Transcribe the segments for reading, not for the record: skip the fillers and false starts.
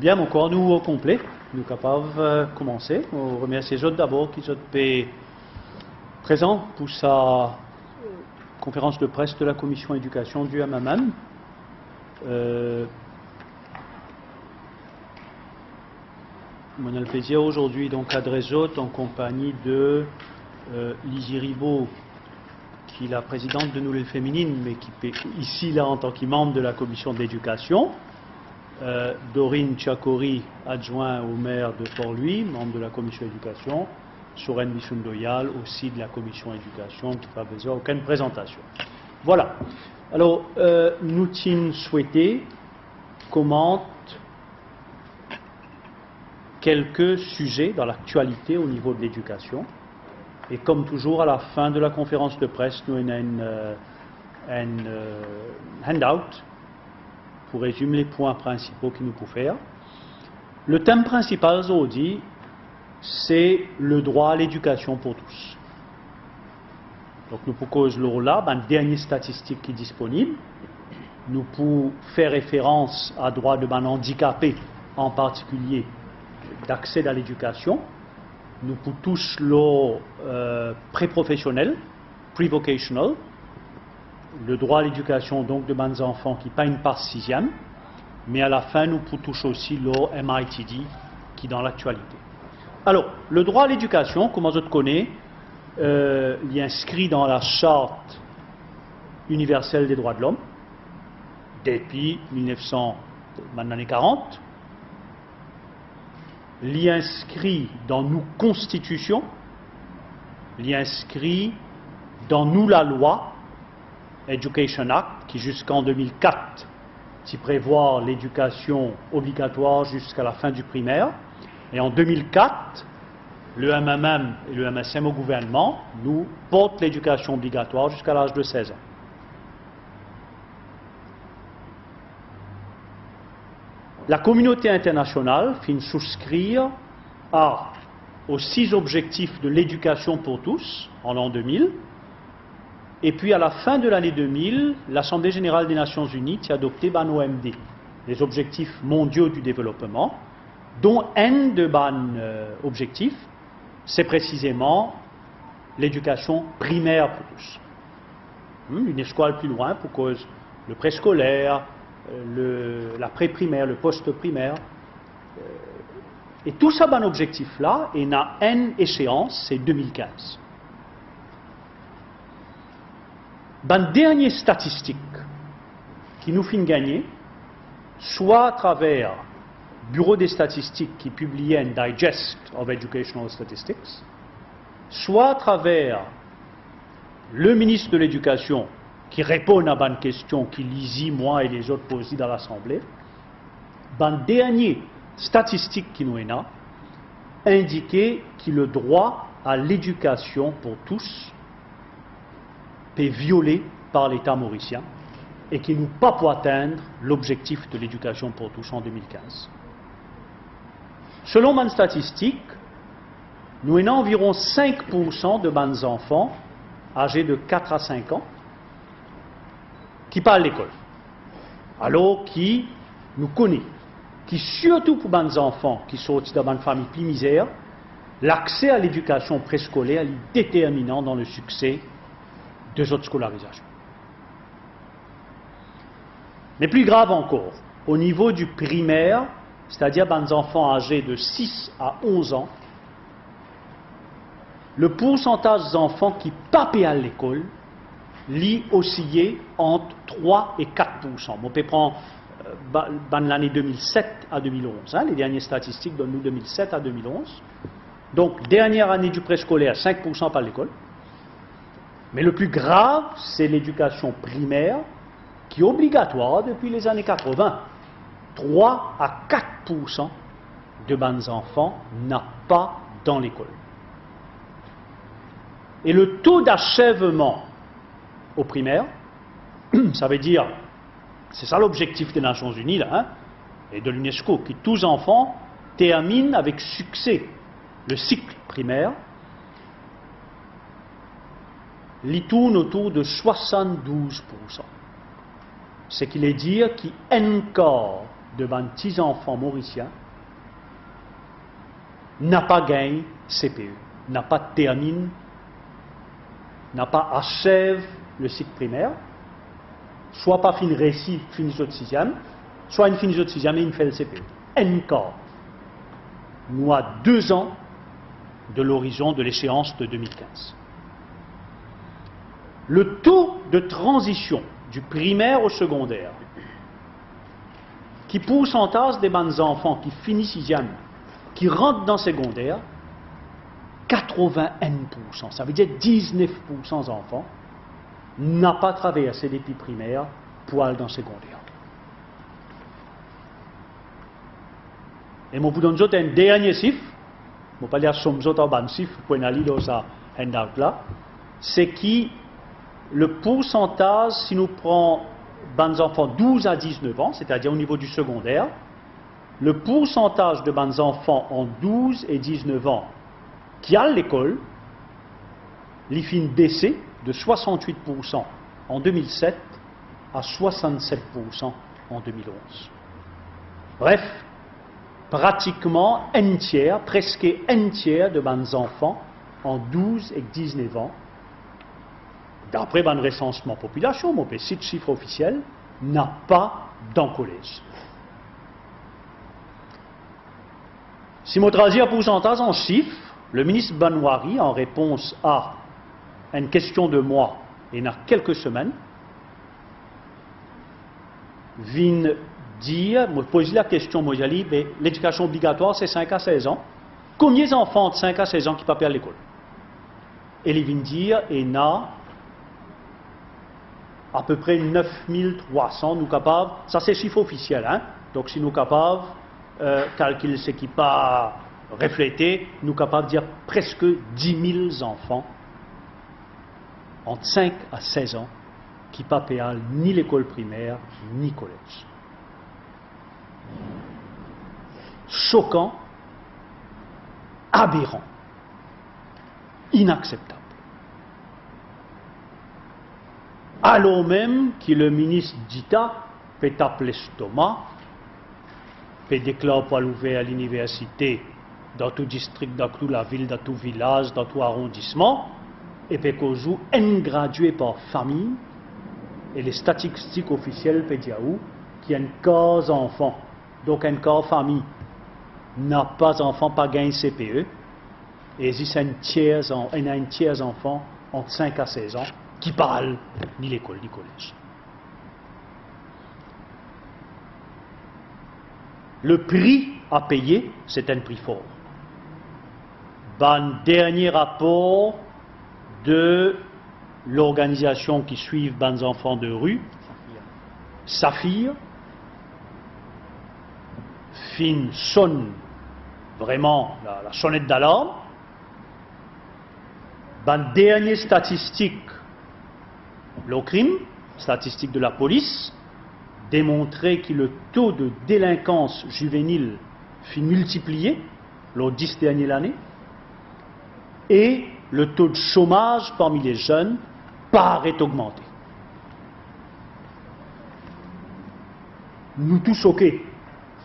Bien, mon corps nous au complet, nous capables de commencer. On remercie les autres d'abord qui sont présents pour sa conférence de presse de la commission éducation du MMM. On a le plaisir aujourd'hui donc à Drézote en compagnie de Lizzie Ribaud, qui est la présidente de Nouvelle Féminine, mais qui est ici là en tant que membre de la commission de l'éducation. Dorine Tchakori, adjoint au maire de Port-Louis, membre de la commission éducation. Soren Bissundoyal, aussi de la commission éducation, qui n'a pas besoin d'aucune présentation. Voilà. Alors, nous t'in souhaiter commente quelques sujets dans l'actualité au niveau de l'éducation. Et comme toujours, à la fin de la conférence de presse, nous avons un handout pour résumer les points principaux qu'il nous faut faire. Le thème principal aujourd'hui, c'est le droit à l'éducation pour tous. Donc nous proposons là une dernière statistique qui est disponible. Nous pouvons faire référence à droit de man handicapé, en particulier d'accès à l'éducation. Nous pouvons tous le pré-professionnel, pre-vocational, le droit à l'éducation donc de mes enfants qui pas une part sixième, mais à la fin nous pouvons toucher aussi le MITD qui est dans l'actualité. Alors, le droit à l'éducation, comme vous connaissez, il est inscrit dans la Charte universelle des droits de l'homme depuis 1940. Il est inscrit dans nos constitutions, il est inscrit dans nous la loi Education Act, qui jusqu'en 2004 qui prévoit l'éducation obligatoire jusqu'à la fin du primaire. Et en 2004, le MMM et le MSM au gouvernement nous portent l'éducation obligatoire jusqu'à l'âge de 16 ans. La communauté internationale finit souscrire aux 6 objectifs de l'éducation pour tous en l'an 2000. Et puis à la fin de l'année 2000, l'Assemblée générale des Nations Unies a adopté OMD, les objectifs mondiaux du développement, dont un de objectifs, c'est précisément l'éducation primaire pour tous. L'UNESCO le plus loin pour cause le préscolaire, la pré-primaire, le post-primaire. Et tout ça, objectif-là, et a une échéance, c'est 2015. Dernière statistique qui nous fait gagner, soit à travers Bureau des statistiques qui publiait un Digest of Educational Statistics, soit à travers le ministre de l'Éducation qui répond à bonne question, qui lisit moi et les autres posés dans l'Assemblée, dernière statistique qui nous est là, indiquait que le droit à l'éducation pour tous est violé par l'État mauricien et qu'il nous pas pour atteindre l'objectif de l'éducation pour tous en 2015. Selon une statistique, nous avons environ 5% de nos enfants âgés de 4 à 5 ans qui parlent à l'école. Alors qui nous connaît, qui surtout pour nos enfants qui sortent d'une famille plus misère, l'accès à l'éducation préscolaire est déterminant dans le succès de autres scolarisations. Mais plus grave encore, au niveau du primaire, c'est-à-dire des enfants âgés de 6 à 11 ans, le pourcentage d'enfants qui papaient à l'école lit osciller entre 3 et 4%. On peut prendre l'année 2007 à 2011. Les dernières statistiques donnent nous 2007 à 2011. Donc, dernière année du préscolaire, 5% par l'école. Mais le plus grave, c'est l'éducation primaire, qui est obligatoire depuis les années 80. 3 à 4% de nos enfants n'ont pas dans l'école. Et le taux d'achèvement au primaire, ça veut dire, c'est ça l'objectif des Nations Unies là, et de l'UNESCO, que tous enfants terminent avec succès le cycle primaire, il tourne autour de 72%. Ce qui veut dire qu'il y a encore de mes petits enfants mauriciens n'a pas gagné CPE, n'a pas terminé, n'a pas achève le cycle primaire, soit pas fin récit, fini de sixième, soit une fini de sixième et une fait le CPE. Encore, nous à 2 ans de l'horizon de l'échéance de 2015. Le taux de transition du primaire au secondaire, qui pourcentage des bons enfants qui finissent sixième, qui rentrent dans secondaire, 81%, ça veut dire 19% d'enfants n'a pas traversé l'épi primaire pour aller dans secondaire. Et mon vous donne un dernier chiffre, je ne vais pas dire somme autres en chiffre pour aller dans ça handout là, c'est que le pourcentage, si nous prenons les enfants 12 à 19 ans, c'est-à-dire au niveau du secondaire, le pourcentage de les enfants en 12 et 19 ans qui a l'école, il finit baisser de 68% en 2007 à 67% en 2011. Bref, pratiquement un tiers, presque un tiers de mes enfants en 12 et 19 ans, d'après mon recensement population, mon petit chiffre officiel, n'a pas dans le collège. Si je traduis un pourcentage en chiffres, le ministre Banouari, en réponse à une question de moi, il y a quelques semaines, vient dire, me poser la question, moi j'ai dit, l'éducation obligatoire c'est 5 à 16 ans. Combien d'enfants de 5 à 16 ans qui ne peuvent pas aller à l'école? Et il vient dire, il y a à peu près 9300, nous capables, ça c'est chiffre officiel, hein? Donc si nous capables, calculer ce qui n'est pas reflété, nous capables de dire presque 10 000 enfants entre 5 à 16 ans qui ne peuvent pas ni l'école primaire ni le collège. Choquant, aberrant, inacceptable. Alors même que le ministre d'État peut taper l'estomac, peut déclarer pour l'ouvrir à l'université dans tout district, dans toute la ville, dans tout village, dans tout arrondissement, et peut qu'on joue un gradué par famille, et les statistiques officielles peuvent dire qu'il y a un quart enfant, donc un quart famille n'a pas d'enfant, pas gagné CPE, et il y a un tiers enfant entre 5 à 16 ans qui parle ni l'école ni le collège. Le prix à payer, c'est un prix fort. Ban dernier rapport de l'organisation qui suit les enfants de rue, Saphir, fin sonne vraiment la sonnette d'alarme. Ban dernier statistique, le crime, statistique de la police, démontrait que le taux de délinquance juvénile fut multiplié lors 10 dernières années et le taux de chômage parmi les jeunes paraît augmenter. Nous tous choqués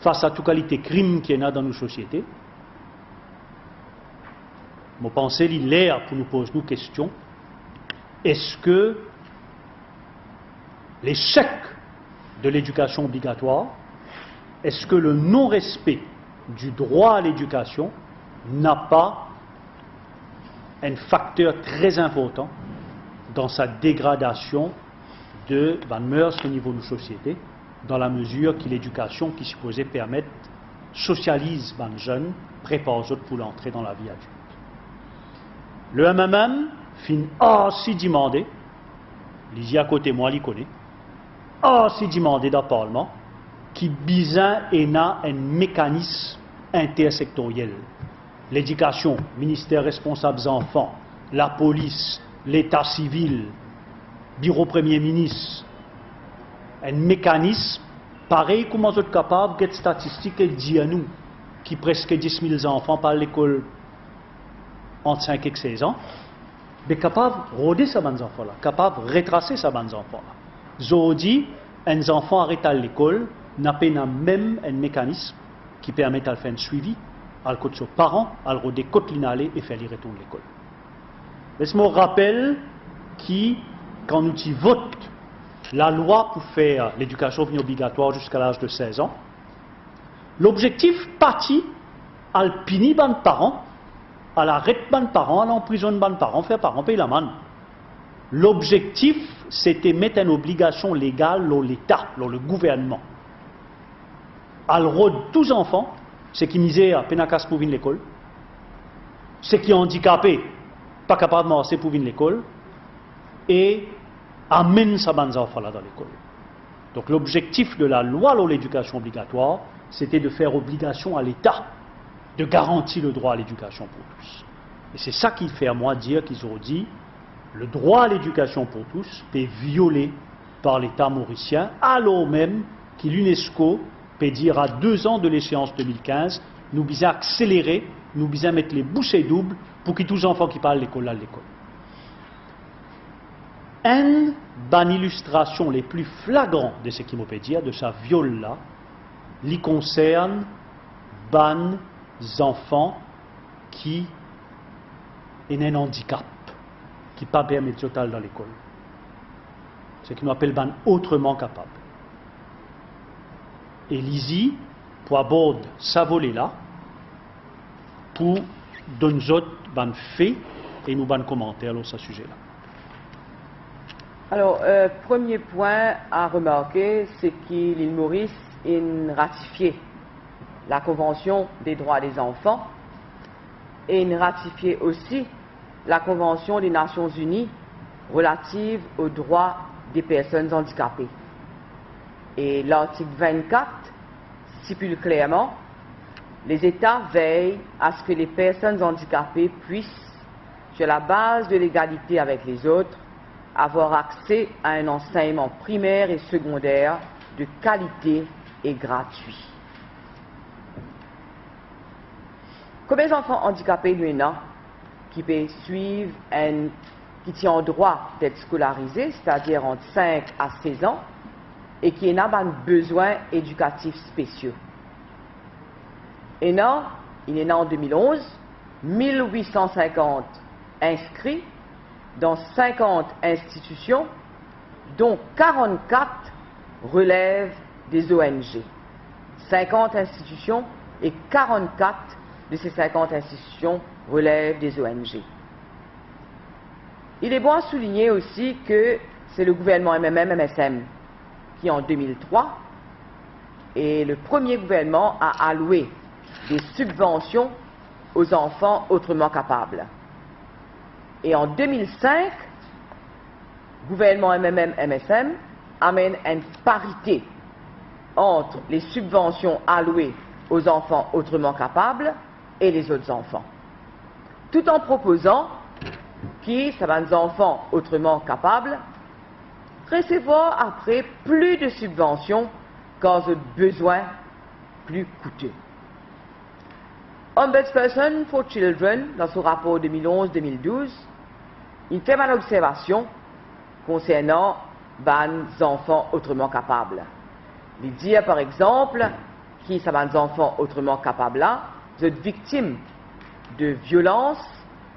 face à toute qualité de crime qu'il y a dans nos sociétés. Je pense qu'il est l'heure pour nous poser nos questions. Est-ce que l'échec de l'éducation obligatoire, est-ce que le non-respect du droit à l'éducation n'a pas un facteur très important dans sa dégradation de la mœurs au niveau de nos sociétés, dans la mesure que l'éducation qui supposait permettre socialise les jeunes, prépare les autres pour l'entrée dans la vie adulte. Le MMM fin si demandé, lisez à côté moi, il connaît, si demandé dans le Parlement, qui besoin un mécanisme intersectoriel. L'éducation, ministère responsable des enfants, la police, l'état civil, bureau premier ministre, un mécanisme pareil comme nous sommes capables de statistiques et dire à nous qui presque 10 000 enfants par l'école entre 5 et 16 ans, mais capable de rôder ces enfants-là, capable de retracer ces enfants-là. Aujourd'hui, un enfant arrête à l'école, n'a pas même un mécanisme qui permet de faire un suivi, à le côté de parents, à le redécoter et faire les retours de l'école. Laisse-moi rappeler qui, quand nous y votons la loi pour faire l'éducation obligatoire jusqu'à l'âge de 16 ans, l'objectif partit à le punir les parents, à l'arrêt de parents, à l'emprisonnement de parents, faire parents payer la manne. L'objectif, c'était mettre une obligation légale dans l'État, dans le gouvernement. À le tous les enfants, ceux qui misèrent à penakas pour venir à l'école, ceux qui sont handicapés, pas capables de marcher pour venir à l'école, et amène sa bande enfants là dans l'école. Donc l'objectif de la loi sur l'éducation obligatoire, c'était de faire obligation à l'État de garantir le droit à l'éducation pour tous. Et c'est ça qui fait à moi dire qu'ils ont dit le droit à l'éducation pour tous est violé par l'État mauricien, alors même que l'UNESCO peut dire à 2 ans de l'échéance 2015, nous devons accélérer, nous devons mettre les bouchées doubles pour que tous les enfants qui parlent l'école à l'école. Une des illustrations les plus flagrantes de ce qu'il peut dire, de sa viol-là, lui concerne ban enfants qui ont un handicap, qui ne permet pas de total dans l'école. Ce qu'on appelle ban autrement capable. Et Lizzie, pour aborder sa volée-là, pour donner autres ban faits et nous ban commentaires sur ce sujet-là. Alors, premier point à remarquer, c'est que l'île Maurice a ratifié la Convention des droits des enfants et a ratifié aussi la Convention des Nations Unies relative aux droits des personnes handicapées. Et l'article 24 stipule clairement les États veillent à ce que les personnes handicapées puissent, sur la base de l'égalité avec les autres, avoir accès à un enseignement primaire et secondaire de qualité et gratuit. Combien d'enfants handicapés nous avons qui peuvent suivre qui ont droit d'être scolarisés, c'est-à-dire entre 5 à 16 ans, et qui n'ont pas besoins éducatifs spéciaux? Et non, il est né en 2011, 1850 inscrits dans 50 institutions, dont 44 relèvent des ONG. 50 institutions et 44 de ces 50 institutions relèvent des ONG. Il est bon à souligner aussi que c'est le gouvernement MSM qui, en 2003, est le premier gouvernement à allouer des subventions aux enfants autrement capables. Et en 2005, le gouvernement MSM amène une parité entre les subventions allouées aux enfants autrement capables et les autres enfants, tout en proposant que certains enfants autrement capables recevront après plus de subventions car ils ont besoin plus coûteux. Ombudsperson for Children, dans son rapport 2011-2012, il fait une observation concernant les enfants autrement capables. Il dit par exemple que ces enfants autrement capables-là sont victimes de violences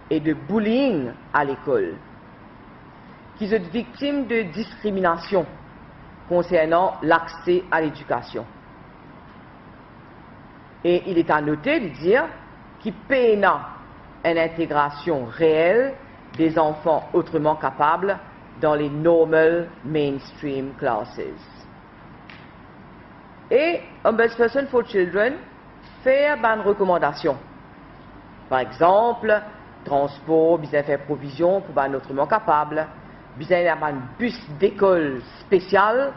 et de bullying à l'école, qu'ils sont victimes de discrimination concernant l'accès à l'éducation. Et il est à noter de dire qu'il peine une intégration réelle des enfants autrement capables dans les normal mainstream classes. Et Ombudsperson for Children fait une recommandation. Par exemple, transport, besoin faire provision pour les autrement capables, besoin d'avoir un bus d'école spécial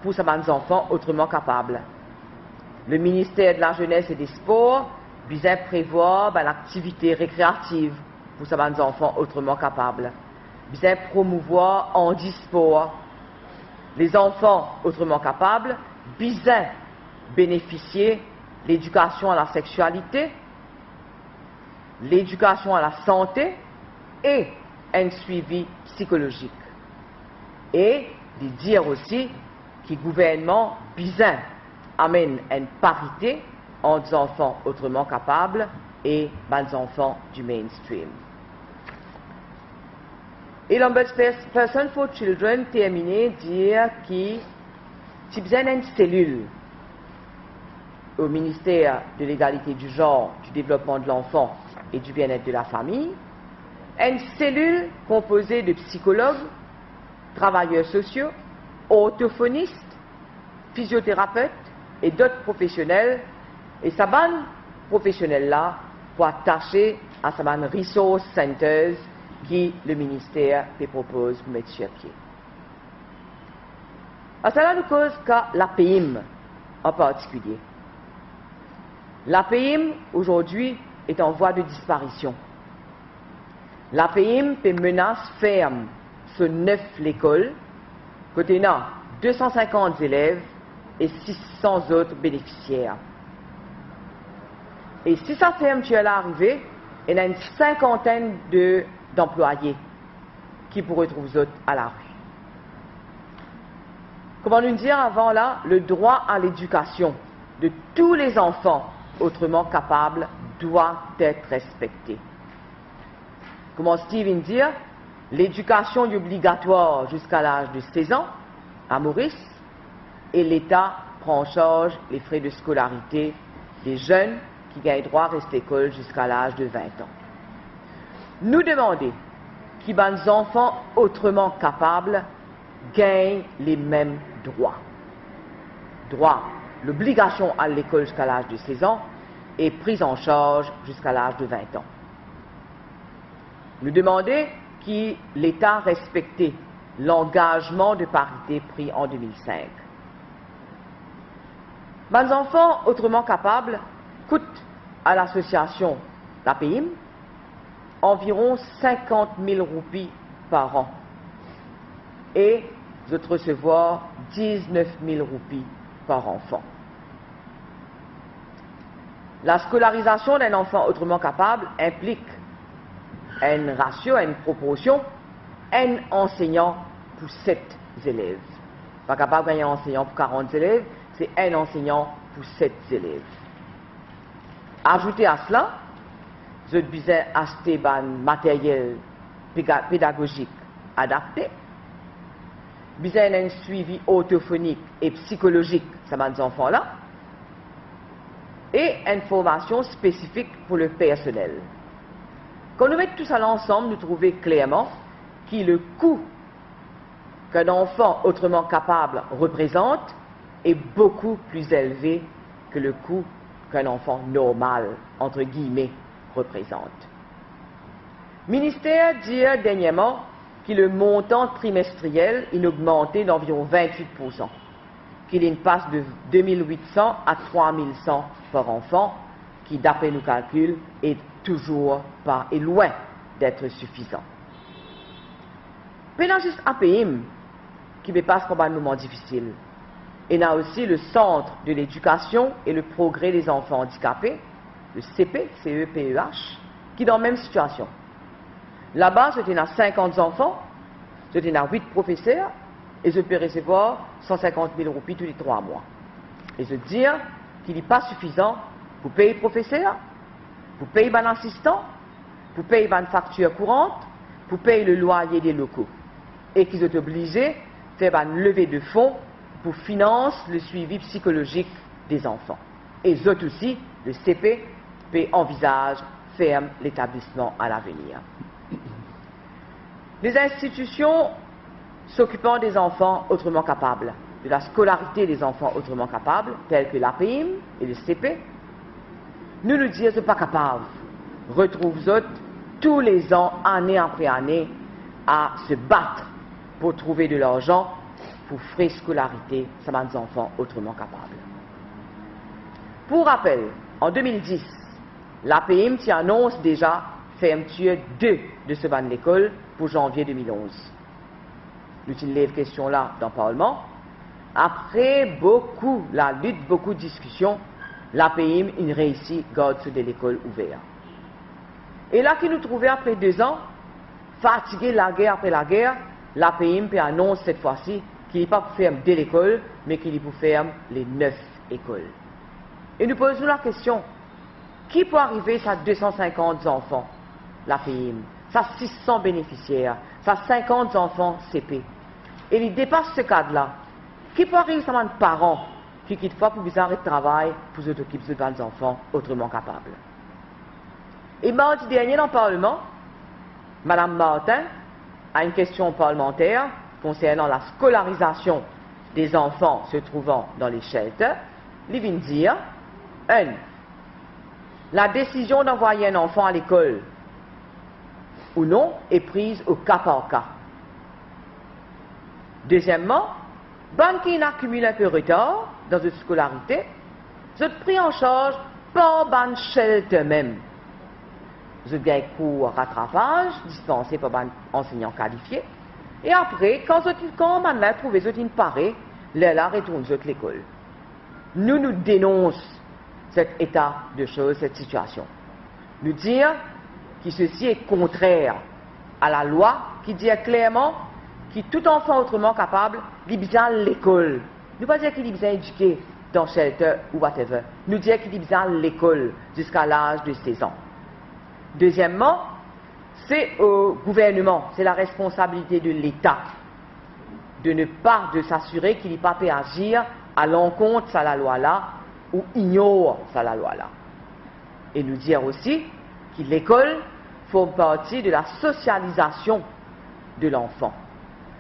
pour ces enfants autrement capables. Le ministère de la Jeunesse et des Sports besoin prévoir une activité récréative pour ces enfants autrement capables. Besoin promouvoir handisport. Les enfants autrement capables besoin bénéficier l'éducation à la sexualité, l'éducation à la santé et un suivi psychologique. Et de dire aussi que le gouvernement besoin amène une parité entre les enfants autrement capables et les enfants du mainstream. Et l'Ombudsperson for Children terminé dire qu'il y a une cellule au ministère de l'égalité du genre, du développement de l'enfant et du bien-être de la famille, une cellule composée de psychologues, travailleurs sociaux, orthophonistes, physiothérapeutes et d'autres professionnels, et ces professionnels-là pour attacher à ces resource centers qui le ministère propose pour mettre sur pied. À cela nous cause que l'APIM en particulier. L'APIM aujourd'hui est en voie de disparition. L'APIM fait menace ferme sur 9 l'école, côté 250 élèves et 600 autres bénéficiaires. Et si sa fermeture est arrivée, il y a une cinquantaine d'employés qui pourraient retrouver autres à la rue. Comment nous dire avant là, le droit à l'éducation de tous les enfants autrement capables doit être respecté. Comment Steven dit, l'éducation est obligatoire jusqu'à l'âge de 16 ans à Maurice et l'État prend en charge les frais de scolarité des jeunes qui gagnent droit à rester à l'école jusqu'à l'âge de 20 ans. Nous demandons que les enfants autrement capables gagnent les mêmes droits. L'obligation à l'école jusqu'à l'âge de 16 ans est prise en charge jusqu'à l'âge de 20 ans. Nous demandons que l'État respecte l'engagement de parité pris en 2005. Les enfants autrement capables coûtent à l'association l'APIM environ 50 000 roupies par an et vous allez recevoir 19 000 roupies par enfant. La scolarisation d'un enfant autrement capable implique un ratio, une proportion, un enseignant pour 7 élèves. Pas capable d'un enseignant pour 40 élèves, c'est un enseignant pour 7 élèves. Ajoutez à cela, vous avez besoin d'acheter un matériel pédagogique adapté, besoin d'un suivi orthophonique et psychologique de ces enfants-là, et une formation spécifique pour le personnel. Quand nous mettons tout ça ensemble, nous trouvons clairement que le coût qu'un enfant autrement capable représente est beaucoup plus élevé que le coût qu'un enfant normal, entre guillemets, représente. Le ministère dit dernièrement que le montant trimestriel est augmenté d'environ 28%, qu'il passe de 2800 à 3100 par enfant, qui, d'après nos calculs, est toujours pas et loin d'être suffisant. Mais il y a juste APIM qui me passe par un moment difficile. Il y a aussi le Centre de l'éducation et le progrès des enfants handicapés, le CP, CEPEH, qui est dans la même situation. Là-bas, il y a 50 enfants, il y a 8 professeurs, et je peux recevoir 150 000 roupies tous les 3 mois. Et je dire qu'il n'est pas suffisant pour payer le professeur, pour payer un assistant, pour payer une facture courante, pour payer le loyer des locaux. Et qu'ils sont obligés de faire une levée de fonds pour financer le suivi psychologique des enfants. Et eux aussi, le CP envisage ferme l'établissement à l'avenir. Les institutions s'occupant des enfants autrement capables, de la scolarité des enfants autrement capables, telles que l'APIM et le CP, nous nous disons que pas capables. Retrouvent tous les ans, année après année, à se battre pour trouver de l'argent pour frais scolarité de ces enfants autrement capables. Pour rappel, en 2010, l'APIM annonce déjà fermeture 2 de ce ban de l'école pour janvier 2011. Nous avons les questions là dans le Parlement. Après beaucoup la lutte, beaucoup de discussions, l'APIM a réussi à garder de l'école ouverte. Et là, qui nous trouvons après 2 ans, fatigués la guerre après la guerre, l'APIM annonce cette fois-ci qu'il n'est pas pour fermer de l'école, mais qu'il est pour fermer les 9 école. Et nous posons la question, qui peut arriver à 250 enfants, la PIM, ça 600 bénéficiaires, ça 50 enfants CP. Et il dépasse ce cadre-là. Qui peut arriver à un parent qui quitte pas pour bizarre de travail pour s'occuper de 20 enfants autrement capables. Et mardi dernier dans le Parlement, Mme Martin a une question parlementaire concernant la scolarisation des enfants se trouvant dans les shelters. Il vient dire, la décision d'envoyer un enfant à l'école ou non est prise au cas par cas. Deuxièmement, bonne qui accumule un peu de retard dans une scolarité, vous êtes pris en charge par ban shelter même. Vous avez un cours rattrapage dispensé par un enseignant qualifié. Et après, quand on a trouvé une parée, là retourne à l'école. Nous dénonçons cet état de choses, cette situation. Nous dire que ceci est contraire à la loi qui dit clairement que tout enfant autrement capable, il besoin à l'école. Nous ne pas dire qu'il est besoin éduqué dans shelter ou whatever. Nous dire qu'il est besoin à l'école jusqu'à l'âge de 16 ans. Deuxièmement, c'est au gouvernement, c'est la responsabilité de l'État de ne pas de s'assurer qu'il n'est pas peut agir à l'encontre de la loi-là ou ignore la loi-là. Et nous dire aussi que l'école forme partie de la socialisation de l'enfant.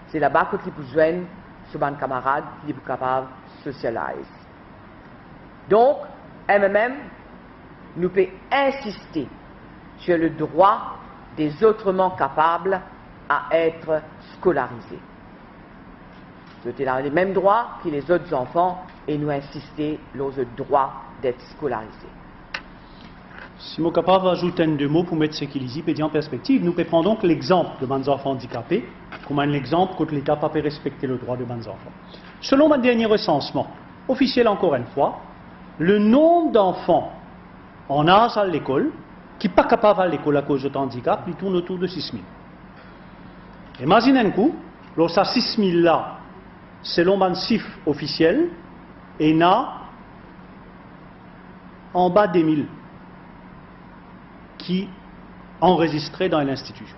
C'est là-bas qu'il peut joindre son camarade qui est capable de socialiser. Donc, MMM nous peut insister sur le droit des autrement capables à être scolarisés. C'était dans les mêmes droits que les autres enfants et nous insister sur le droit d'être scolarisés. Si je suis capable d'ajouter deux mots pour mettre ce qu'il dit en perspective, nous prenons donc l'exemple de mes enfants handicapés comme un exemple que l'État n'a pas respecter le droit de mes enfants. Selon mon dernier recensement, officiel encore une fois, le nombre d'enfants en âge à l'école qui ne sont pas capables à l'école à cause de handicap, il tourne autour de 6 000. Imaginez un coup, lorsque 6 000 là, selon mon chiffre officiel, il y a en bas des 1000 qui enregistrés dans l'institution.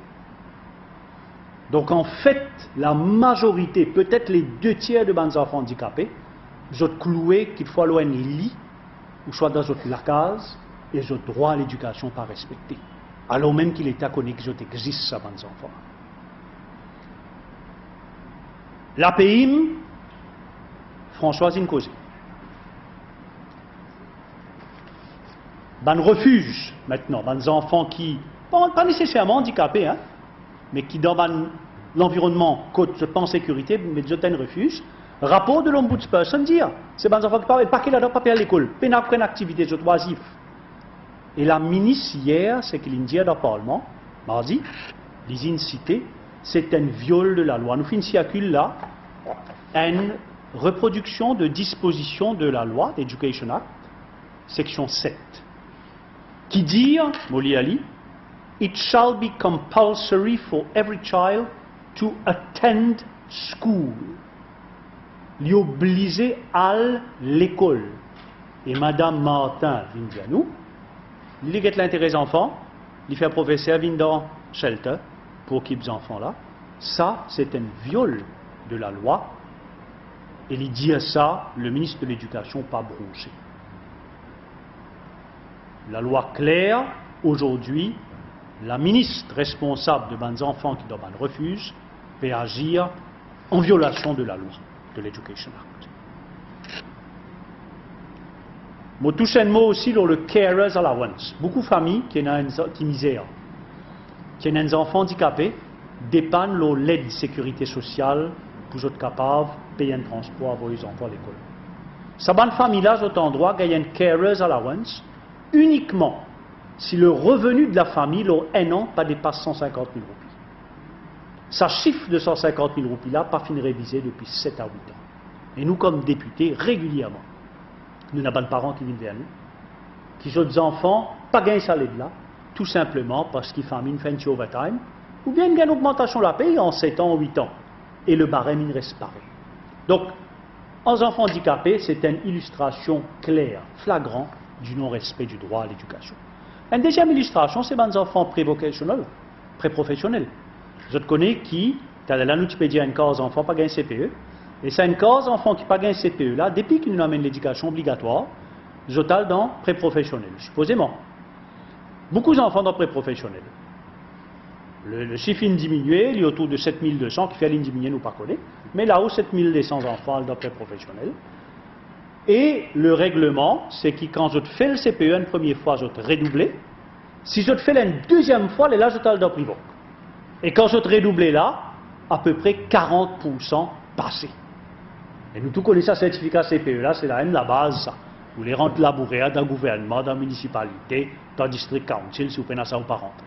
Donc en fait, la majorité, peut-être les 2/3 de mes enfants handicapés, sont cloués qu'il faut aller un lit, ou soit dans la case, et le droit à l'éducation pas respecté. Alors même qu'il est à connaître que existe ça, mes enfants. La PIM, Françoise Incausé. Ben refuge maintenant, ben enfants qui, pas nécessairement handicapés, hein, mais qui dans l'environnement côte je pense sécurité, mais je un refuge. Rapport de l'ombudsperson dire, c'est ben enfants qui parlent, pas qu'ils n'adorent pas à l'école, peine après une activité de loisir. Et la ministre hier, c'est qu'il dit dans le Parlement, mardi, les incités, c'est un viol de la loi. Nous finissons là une reproduction de dispositions de la loi, Education Act, section 7, qui dit, Moli Ali, it shall be compulsory for every child to attend school. Li obligé à l'école. Et Madame Martin vient dire nous, il y a l'intérêt des enfants, il fait un professeur vient dans shelter pour qu'ils enfants là. Ça, c'est un viol de la loi. Et il dit ça, le ministre de l'Éducation pas bronché. La loi claire, aujourd'hui, la ministre responsable de mes enfants qui doivent un refuge peut agir en violation de la loi de l'Education Act. Je touche un mot aussi sur le carers allowance. Beaucoup de familles qui ont une misère, qui ont des enfants handicapés, dépendent de l'aide de sécurité sociale pour être capables de payer un transport pour les enfants à l'école. Ces bonnes familles-là ont un droit à gagner un carers allowance uniquement si le revenu de la famille, leur un an, pas dépasse 150 000 roupies. Ça chiffre de 150 000 roupies là, pas fini révisé depuis 7 à 8 ans. Et nous, comme députés, régulièrement, nous n'avons pas de parents qui viennent vers nous, qui ont des enfants, pas gagné ça l'aide là, tout simplement parce qu'ils font une fin de overtime, ou bien une augmentation de la paye en 7 ans, 8 ans. Et le barème, il reste pareil. Donc, aux enfants handicapés, c'est une illustration claire, flagrante, du non-respect du droit à l'éducation. Une deuxième illustration, c'est les enfants pré-professionnels. Vous connaissez qui, là, nous pouvons dire un cas aux enfants pas gagné CPE, et c'est un cas aux enfants qui pas gagné CPE là, depuis qu'ils nous amènent l'éducation obligatoire, total dans pré-professionnel, supposément. Beaucoup d'enfants dans pré-professionnel. Le chiffre est diminué, il est autour de 7200, qui fait une diminuer, nous pas connaître, mais là-haut, 7200 enfants dans pré-professionnel. Et le règlement, c'est que quand je fais le CPE une première fois, je te redouble. Si je te fais une deuxième fois, là, je te le privé. Et quand je te redouble là, à peu près 40% passé. Et nous tous connaissons ce certificat CPE là, c'est la base, ça. Vous les rentrez labourés dans le gouvernement, dans la municipalité, dans le district council, si vous prenez ça ou pas rentrer.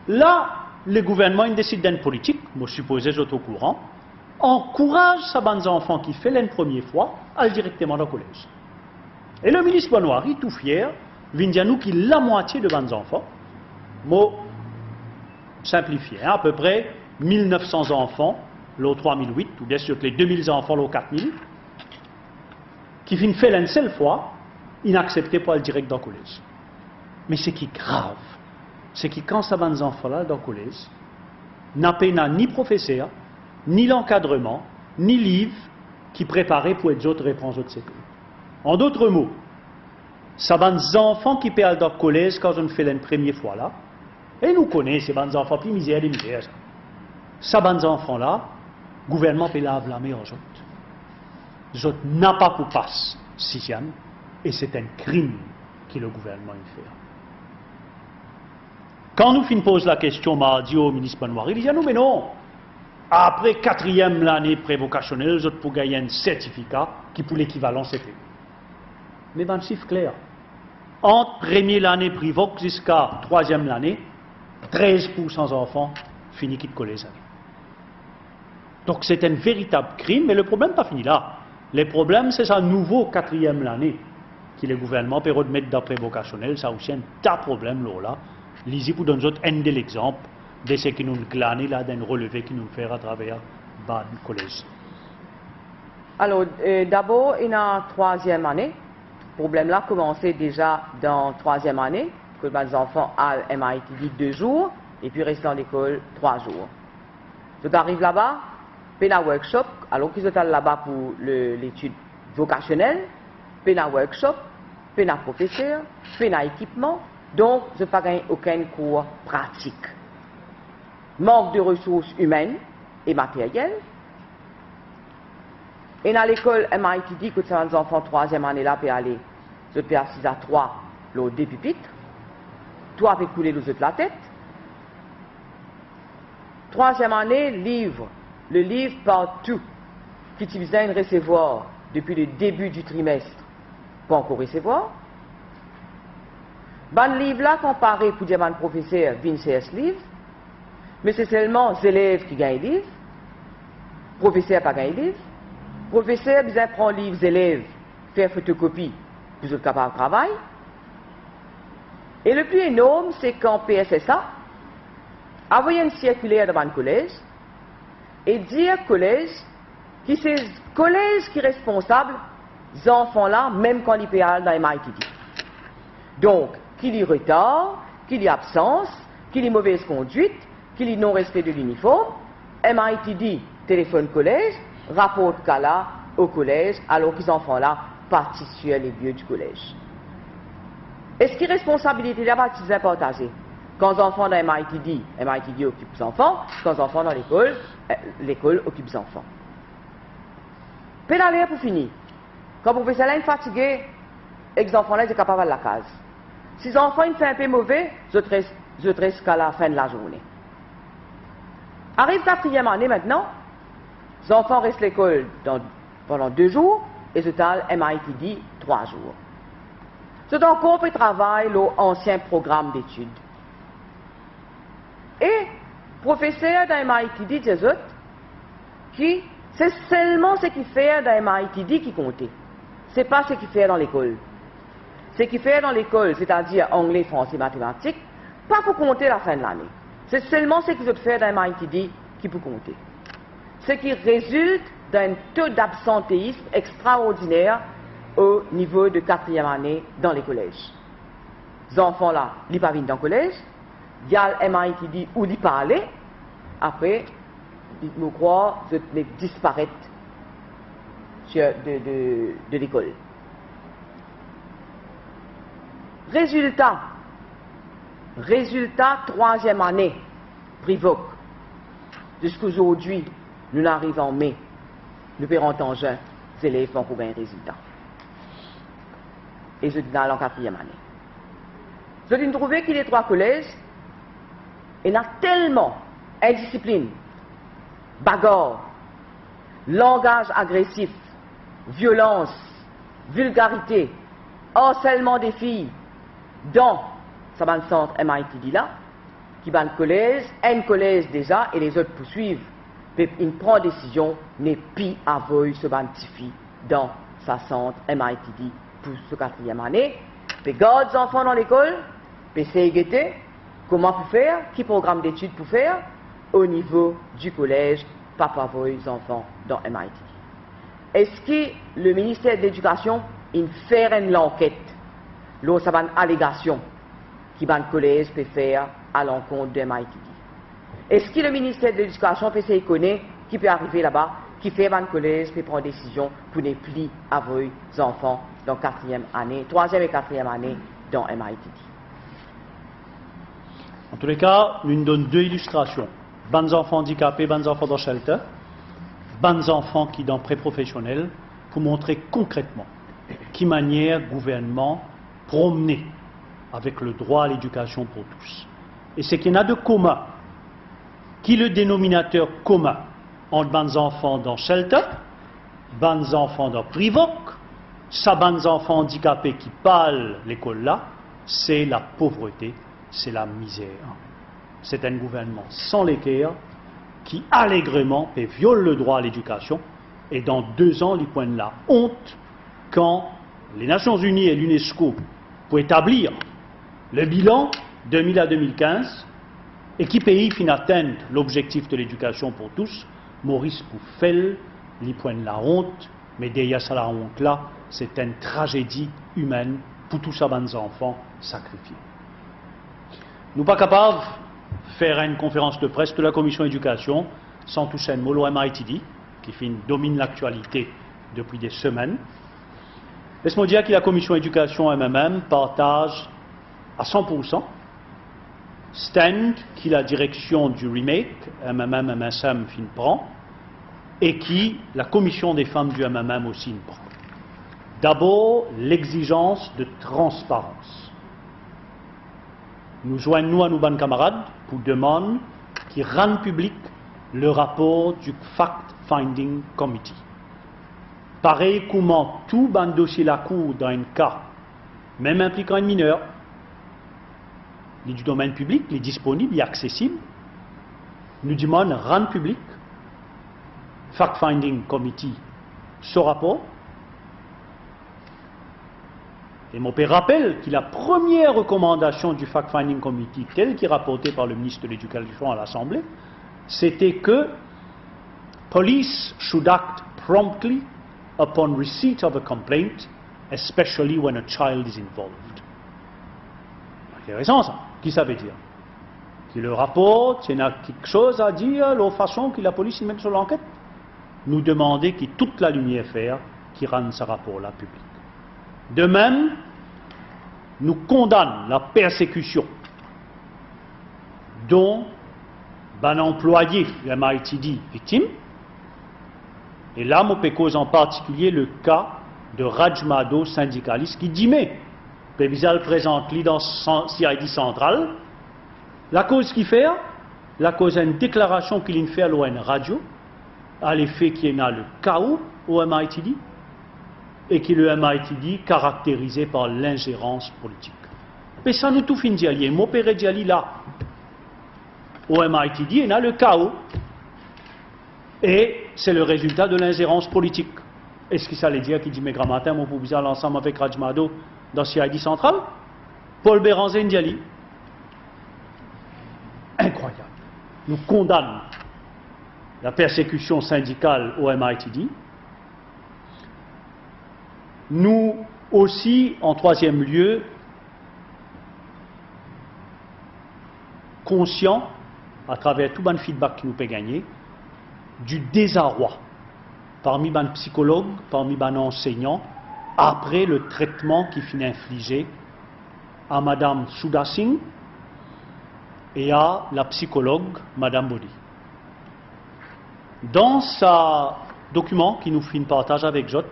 Là, le gouvernement il décide d'une politique, moi je suppose que au courant, encourage ces bons enfants qui font la première fois à aller directement dans le collège. Et le ministre Benoît, tout fier, vient dire nous qu'il la moitié de bons enfants, moi simplifié, à peu près 1900 enfants, l'au 3008, ou bien sûr les 2000 enfants, l'au 4000, qui viennent faire une seule fois, inaccepté pour aller direct dans le collège. Mais ce qui est grave, c'est que quand ces bons enfants-là dans le collège, n'a pas ni professeur, ni l'encadrement, ni livre qui préparaient pour être autres réponses de CPE. En d'autres mots, ces bons enfants qui perdent dans le collège quand je ne fais la première fois là, et nous connaissons ces bons enfants, puis misère des misères. Ces bons enfants-là, le gouvernement peut la blâmer aux autres. Les autres n'ont pas pour passe sixième, et c'est un crime que le gouvernement fait. Quand nous posons la question mardi au ministre Benoît, il dit à nous, mais non, après 4e l'année prévocationnelle, les autres pour gagner un certificat qui pour l'équivalent CPE. Mais dans le chiffre clair, entre première l'année prévoque jusqu'à 3e l'année, 13% d'enfants finissent quitte collège. Donc c'est un véritable crime, mais le problème n'est pas fini là. Le problème, c'est sa nouveau 4e l'année que le gouvernement peut remettre dans prévocationnel, ça aussi un tas de problèmes là. Lisez pour donner un de l'exemple de ce qui nous glané là d'un relevé qui nous fait à travers le collège. Alors, d'abord, il y a une 3e année. Le problème-là a commencé déjà dans la 3e année, que les enfants ont MITD 2 jours, et puis restent dans l'école 3 jours. Ils arrivent là-bas, puis un workshop, alors qu'ils sont là-bas pour l'étude vocationnelle, puis un workshop, puis un professeur, puis un équipement, donc je n'ai pas gagné aucun cours pratique. Manque de ressources humaines et matérielles. Et dans l'école MITD, que les enfants 3e année là, peuvent aller, je peux assis à 3, l'autre des pupitres, 3 peuvent couler l'autre de la tête. 3e année, le livre partout, qui utilisait un recevoir depuis le début du trimestre, pas encore recevoir. Ban livre là, comparé pour dire un professeur, 26 livres, mais c'est seulement les élèves qui gagnent livres, professeur pas gagne livre, professeur besoin prendre livres élèves, faire photocopie, vous êtes capable de travailler. Et le plus énorme, c'est quand PSSA a envoyé une circulaire devant le collège et dire au collège que c'est le collège qui est responsable des enfants là, même quand ils peuvent dans les MITD. Donc, qu'il y ait retard, qu'il y ait absence, qu'il y ait mauvaise conduite, qu'il y ait non-respect de l'uniforme, MITD téléphone collège, rapporte cas là au collège, alors que les enfants là partent sur les lieux du collège. Est-ce que la responsabilité là-bas est partagée? Quand les enfants dans MITD occupe les enfants, quand les enfants dans l'école, l'école occupe les enfants. Pédaler pour finir. Quand le professeur est fatigué, les enfants là sont capables de la case. Si les enfants font un peu mauvais, je reste jusqu'à la fin de la journée. Arrive 4e année maintenant, les enfants restent à l'école pendant 2 jours et total MITD 3 jours. C'est encore pour travailler l'ancien programme d'études. Et professeur dans MITD des autres, qui c'est seulement ce qu'il fait dans MITD qui comptait. Ce n'est pas ce qu'il fait dans l'école. Ce qu'il fait dans l'école, c'est-à-dire anglais, français, mathématiques, pas pour compter la fin de l'année. C'est seulement ce qu'ils ont fait dans MITD qui peut compter. Ce qui résulte d'un taux d'absentéisme extraordinaire au niveau de 4e année dans les collèges. Les enfants là, ils ne pas venir dans le collège, il y a le MITD où ils parlent, après, ils me croient, ils disparaissent de l'école. Résultat, 3e année, Privoc. Jusqu'aujourd'hui, nous arrivons en mai, nous payons en juin, les élèves vont trouver un résultat. Et je dis dans la 4e année. Je dis trouver qu'il y a 3 collèges, et il y a tellement indiscipline, bagarre, langage agressif, violence, vulgarité, harcèlement des filles, dans ce centre MITD là, qui va le collège, un collège déjà, et les autres poursuivent. Il prend décision, n'est plus avoué ce petit fille dans sa centre MITD pour ce 4e année. Puis garde les enfants dans l'école, puis c'est comment pour faire, quel programme d'études pour faire au niveau du collège, papa avouer les enfants dans MITD. Est-ce que le ministère de l'Éducation il fait une enquête, là ça va une allégation qui va le collège peut faire à l'encontre de MITD? Est-ce que le ministère de l'Éducation peut s'éconner qui peut arriver là-bas, qui fait un collège, peut prendre décision pour ne plus avoir des enfants dans 4e année, 3e et 4e année dans MITD? En tous les cas, nous donnons 2 illustrations. Bons enfants handicapés, bons enfants dans shelter, bons enfants qui dans pré-professionnel, pour montrer concrètement qui manière gouvernement promener avec le droit à l'éducation pour tous. Et c'est qu'il y en a de commun. Qui est le dénominateur commun entre bons enfants dans shelter, bons enfants dans Privoc, ça bons enfants handicapés qui parlent l'école là, c'est la pauvreté, c'est la misère. C'est un gouvernement sans l'équerre qui allègrement viole le droit à l'éducation et dans 2 ans, il pointe la honte quand les Nations Unies et l'UNESCO pour établir le bilan 2000 à 2015 et qui pays fin atteindre l'objectif de l'éducation pour tous, Maurice Poufel, il pointe la honte, mais derrière ça la honte là, c'est une tragédie humaine pour tous ces bons enfants sacrifiés. Nous ne sommes pas capables de faire une conférence de presse de la commission éducation sans toucher un mot au MITD, qui domine l'actualité depuis des semaines. Laisse-moi dire que la commission éducation MMM partage à 100% stand qui la direction du remake MMM MSM prend et qui la commission des femmes du MMM aussi prend. D'abord, l'exigence de transparence. Nous joignons à nos bonnes camarades pour demander qu'ils rendent public le rapport du Fact-Finding Committee. Pareil comment tout bon dossier la cour dans un cas, même impliquant un mineur, il est du domaine public, il est disponible, il est accessible, nous demandons rendre public, Fact-Finding Committee, ce rapport. Et mon père rappelle que la première recommandation du Fact-Finding Committee, telle qu'est rapportée par le ministre de l'Éducation à l'Assemblée, c'était que police should act promptly upon receipt of a complaint, especially when a child is involved. Intéressant ça. Qui ça veut dire? Qui le rapporte, il y a quelque chose à dire, la façon que la police mène sur l'enquête. Nous demander qu'il toute la lumière faire, qui rende ce rapport-là public. De même, nous condamnons la persécution dont un employé du MITD victime. Et là, on peut cause en particulier le cas de Rajmado, syndicaliste, qui dit mais, Pévisal présente lui dans CID central, la cause qu'il fait, la cause est une déclaration qu'il fait à l'ON Radio, à l'effet qu'il y a le chaos au MITD, et que le MITD caractérisé par l'ingérence politique. Mais ça nous tout fin d'y mon père d'y là. Au MITD, il y a le chaos. Et c'est le résultat de l'ingérence politique. Est-ce que ça allait dire qu'il dit, mais grand matin, mon pouvez l'ensemble avec Rajmado dans CID central? Paul Béranger Ndiali. Incroyable. Nous condamnons la persécution syndicale au MITD. Nous aussi, en troisième lieu, conscients, à travers tout le feedback qui nous peut gagner, du désarroi parmi les psychologues, parmi les enseignants, après le traitement qui finit infligé à Mme Sudha Singh et à la psychologue Mme Bodhi. Dans ce document qui nous fait une partage avec Jot,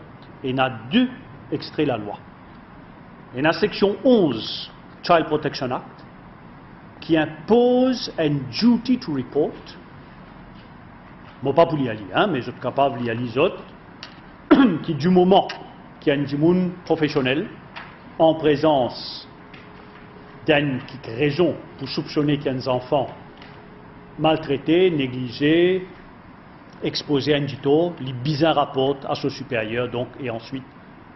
il y a 2 extraits de la loi. Il y a la section 11, Child Protection Act, qui impose une duty to report. Moi, pas pour l'y aller, mais je suis capable d'y aller les autres, qui du moment qu'il y a un monde professionnel en présence d'une raison pour soupçonner qu'il y a des enfants maltraités, négligés, exposés à un dito, les bizarres rapportent à son supérieur donc, et ensuite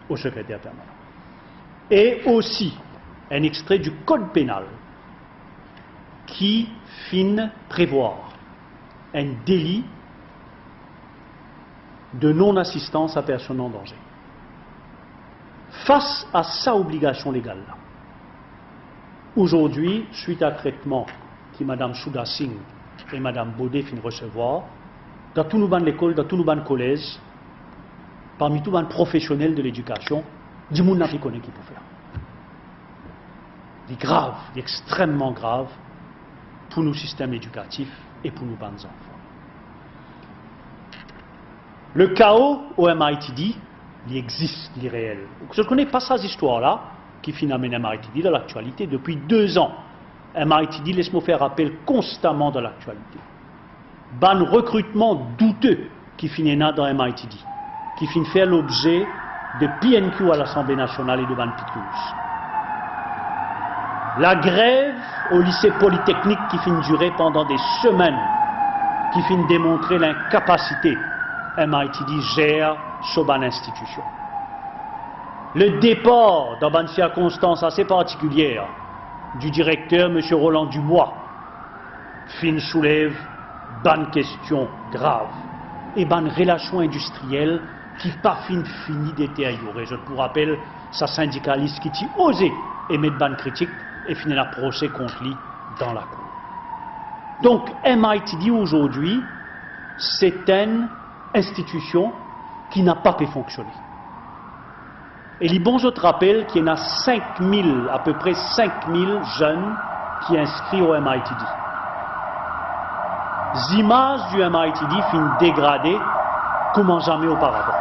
au secrétaire permanent. Et aussi un extrait du code pénal qui finit prévoir un délit de non-assistance à personne en danger. Face à sa obligation légale, aujourd'hui, suite à un traitement que Mme Sudha Singh et Mme Bodhi finissent recevoir, dans tous nos bancs d'école, dans tous nos bancs de collège, parmi tous les professionnels de l'éducation, du monde n'a pas connu qui peut faire. C'est grave, c'est extrêmement grave pour nos systèmes éducatifs et pour nos bancs d'enfants. Le chaos au MITD, il existe, il est réel. Je ne connais pas ces histoires-là qui amènent MITD dans l'actualité depuis 2 ans. MITD, laisse-moi faire appel constamment dans l'actualité. Ban recrutement douteux qui finit dans MITD, qui finit faire l'objet de PNQ à l'Assemblée nationale et de Ban PQs. La grève au lycée polytechnique qui finit durer pendant des semaines, qui finit démontrer l'incapacité MITD gère sur ban institution. Le départ dans une circonstance assez particulière du directeur M. Roland Dubois fin soulève ban question grave et ban relation industrielle qui pas fini détériorée. Je vous rappelle sa syndicaliste qui a osé émettre ban critique et finit la procès contre lui dans la cour. Donc MITD aujourd'hui c'est une institution qui n'a pas pu fonctionner. Et les bons autres rappellent qu'il y en a 5000, à peu près 5000 jeunes qui inscrits au MITD. Les images du MITD finissent dégradées comme jamais auparavant.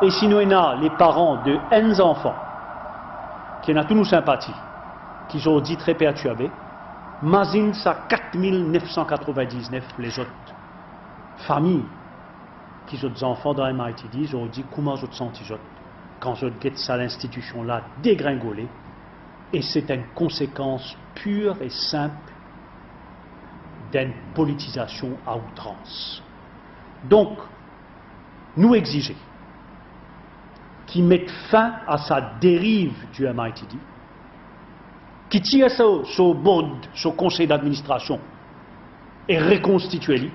Et sinon, il y a les parents de N enfants, qui ont tous nos sympathies, qui sont dit très perturbés, Mazine, ça 4999 les autres familles qui ont des enfants dans MITD, ils ont dit comment je te sens quand je guette ça l'institution là dégringolée, et c'est une conséquence pure et simple d'une politisation à outrance. Donc, nous exiger qui mette fin à sa dérive du MITD, qui tire son board, son conseil d'administration et reconstitue-le,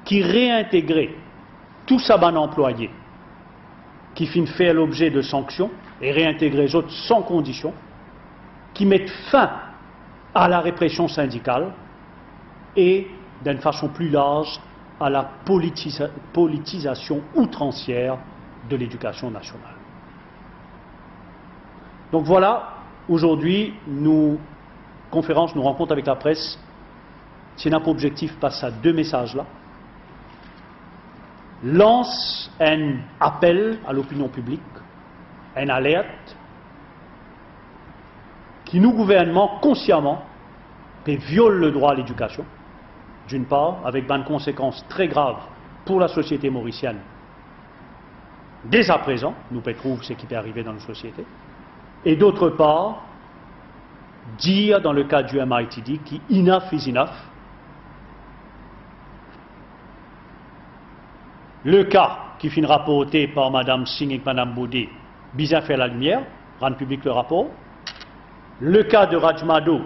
qui réintègre tout ça ban employé qui finit faire l'objet de sanctions et réintégrer les autres sans condition, qui mettent fin à la répression syndicale et d'une façon plus large à la politisation outrancière de l'éducation nationale. Donc voilà, aujourd'hui, nous rencontrons avec la presse, c'est notre objectif passe à 2 messages-là. Lance un appel à l'opinion publique, une alerte, qui nous gouvernement consciemment viole le droit à l'éducation, d'une part, avec des conséquences très graves pour la société mauricienne. Dès à présent, nous trouvons ce qui peut arriver dans nos sociétés, et d'autre part, dire dans le cas du MITD qui enough is enough. Le cas qui finit rapporté par Mme Singh et Mme Bodhi, bizarre faire la lumière, rendre public le rapport. Le cas de Rajmado,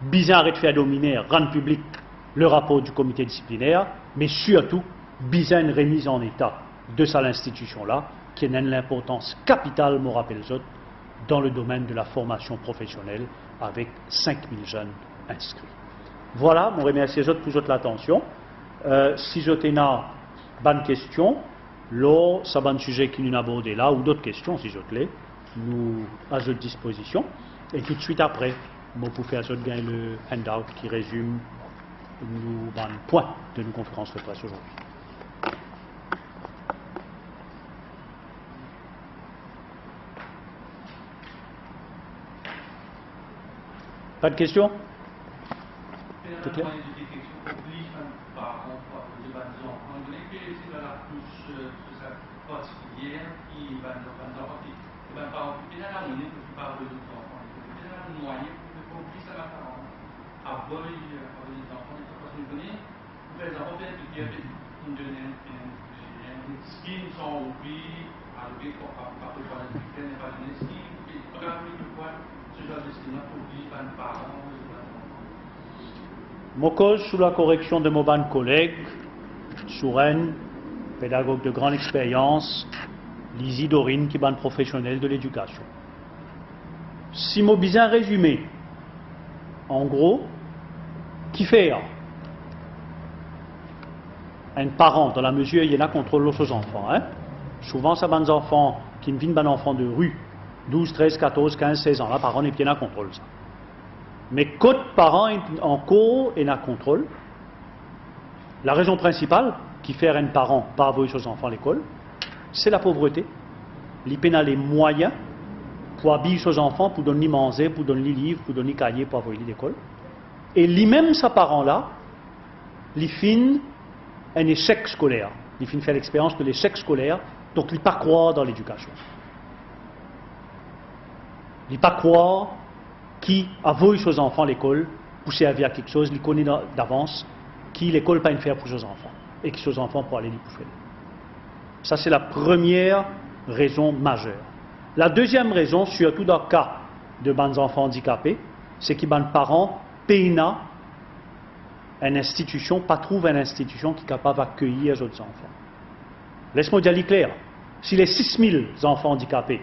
bizarre arrête faire dominer, rendre public le rapport du comité disciplinaire, mais surtout, besoin une remise en état de cette institution-là, qui a une importance capitale, me rappelle dans le domaine de la formation professionnelle, avec 5000 jeunes inscrits. Voilà, je remercie pour votre attention. Si je tenais bonne question, là, c'est un sujet qui nous a abordé là, ou d'autres questions, si je l'ai, nous à votre disposition. Et tout de suite après, bon, pour faire gagner le handout qui résume nos points de nos conférences de presse aujourd'hui. Pas de questions? Tout clair? Mon cause sous la correction de mon ban collègue, Souren, pédagogue de grande expérience, Lizzie Dorine, qui est ban professionnel de l'éducation. Si mon bien résumé, en gros, qui fait un parent, dans la mesure où il y en a contrôle aux enfants, hein? Souvent, ça ban des enfants qui ne viennent pas d'enfants de rue, 12, 13, 14, 15, 16 ans, là, parents n'est bien à contrôle ça. Mais quand parents en cours et en contrôle, la raison principale qui fait un parent pas envoyer ses enfants à l'école, c'est la pauvreté. Il n'a les moyens pour habiller ses enfants, pour donner manger, pour donner les livres, pour donner les cahiers, pour envoyer à l'école. Et lui-même, sa parent-là, il finit un échec scolaire. Il finit faire l'expérience de l'échec scolaire, donc il ne pas croire dans l'éducation. Il ne pas croire qui envoie ses enfants à l'école pour servir à quelque chose, il connaît d'avance qui l'école pas une faire pour ses enfants et que ses enfants pour aller les bouffer. Ça, c'est la première raison majeure. La deuxième raison, surtout dans le cas de bons enfants handicapés, c'est que les parents peinent une institution, pas trouvent une institution qui est capable d'accueillir les autres enfants. Laisse-moi dire clair, si les 6000 enfants handicapés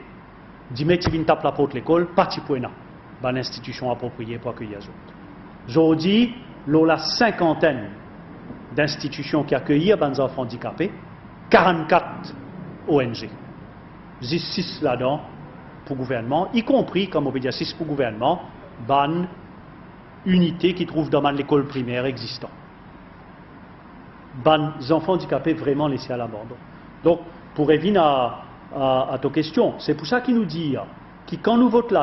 disent que ils tapent la porte de l'école, pas de point une institution appropriée pour accueillir les autres. Aujourd'hui, la cinquantaine d'institutions qui accueillent les enfants handicapés, 44 ONG. 6 là-dedans pour le gouvernement, y compris, comme on peut dire 6 pour le gouvernement, ban unité qui trouvent dans l'école primaire existante. Ban enfants handicapés vraiment laissés à l'abandon. Donc, pour revenir à ta question, c'est pour ça qu'il nous dit que quand nous votons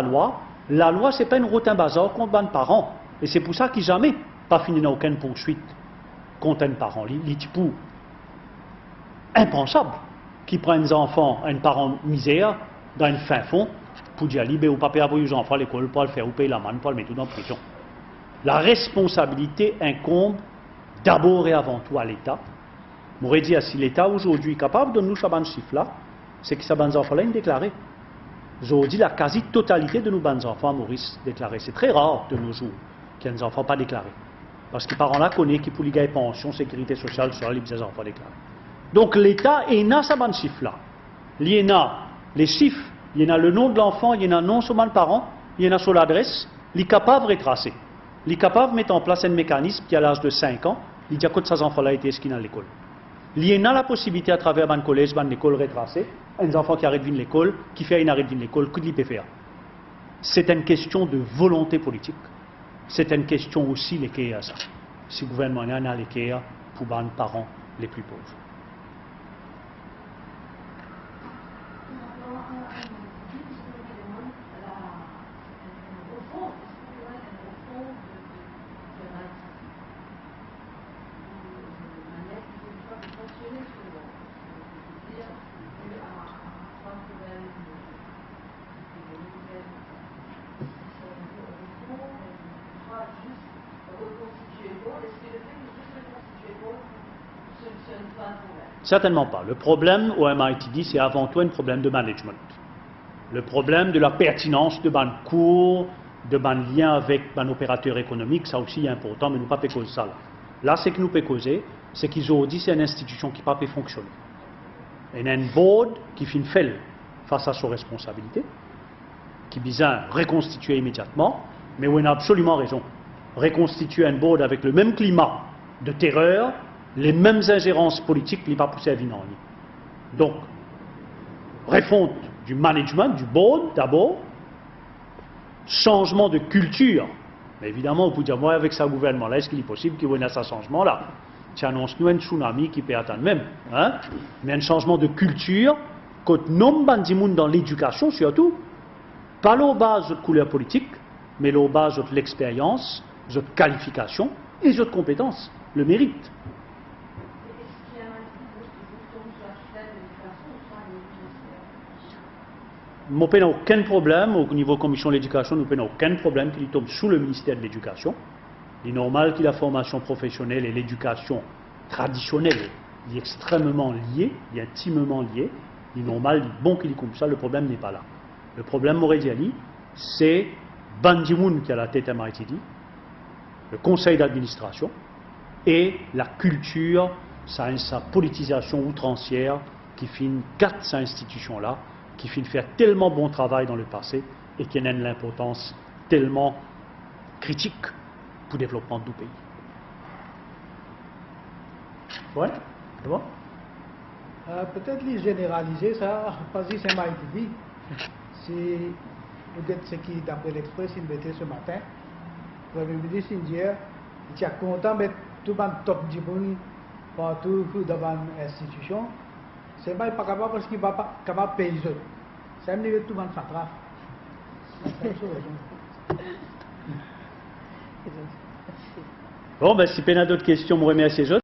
la loi, c'est pas une route un bazar contre les parents. Et c'est pour ça qu'il jamais pas fini dans aucune poursuite contre un parent. Il est impensable qu'ils prennent des enfants, un parent misère, dans un fin fond, pour dire ou pas payer les enfants à l'école, pour le faire ou payer la manne, pour le mettre tout dans la prison. La responsabilité incombe d'abord et avant tout à l'État. Je m'aurais dit, si l'État aujourd'hui est capable de nous faire ce chiffre-là, c'est que ces enfants-là sont déclarés. Aujourd'hui, la quasi-totalité de nos enfants, Maurice, déclarés. C'est très rare de nos jours qu'il y ait des enfants pas déclarés. Parce que les parents-là connaissent qui pour les gars pension, sécurité sociale, sur les enfants déclarés. Donc l'État est a ces chiffres-là. Il y a les chiffres, il y a le nom de l'enfant, il y a non seulement le parent, il y a sur l'adresse, il est capable de retracer. Il est capable de mettre en place un mécanisme qui, à l'âge de 5 ans, il dit que ces enfants-là étaient inscrits dans l'école. Il y a la possibilité à travers un collège, une école retracée, un enfant qui arrête de venir à l'école, qui fait une arrêt de venir à l'école, que peut faire. C'est une question de volonté politique. C'est une question aussi lesquelles à ça. Si le gouvernement a lesquelles pour les parents les plus pauvres. Certainement pas. Le problème au MITD, c'est avant tout un problème de management. Le problème de la pertinence de ban cours, de ban lien avec un opérateur économique, ça aussi est important, mais nous pas fait cause ça là. Là, ce que nous peut causer, c'est qu'ils ont dit c'est une institution qui ne peut pas fonctionner. Il y a un board qui fait une faille face à ses responsabilités, qui vient reconstituer immédiatement, mais où il a absolument raison. Reconstituer un board avec le même climat de terreur, les mêmes ingérences politiques, il n'est pas poussé à Vinani. Donc, refonte du management, du board d'abord, changement de culture. Mais évidemment, on peut dire, moi, avec ce gouvernement-là, est-ce qu'il est possible qu'il y ait ce changement-là? Tu annonces nous un tsunami qui peut atteindre même. Hein? Mais un changement de culture, quand nous bandimoun dans l'éducation surtout, pas aux bases de couleur politique, mais aux bases de l'expérience, de qualification et de compétences, le mérite. Nous n'avons aucun problème, au niveau de la commission de l'éducation, nous n'avons aucun problème qu'il tombe sous le ministère de l'éducation. Il est normal que la formation professionnelle et l'éducation traditionnelle sont extrêmement liées, intimement liées. Il est normal, il est bon qu'il est comme ça, le problème n'est pas là. Le problème, Morédiali, c'est Bandimoun qui a la tête à Maritidi, le conseil d'administration et la culture, sa politisation outrancière qui finit gâte cette institution-là, qui finit faire tellement bon travail dans le passé et qui a l'importance tellement critique pour le développement du pays. Ouais, c'est bon? Peut-être les généraliser, ça, pas si c'est mal dit. Si vous êtes ce qui, d'après l'Express, il mettait ce matin, le Premier ministre indien, il est content de mettre tout le top du monde partout devant l'institution. C'est pas capable parce qu'il ne va pas capable de payer les autres. C'est un niveau tout le monde s'attrape. Bon, ben, si vous avez d'autres questions, vous remerciez les autres.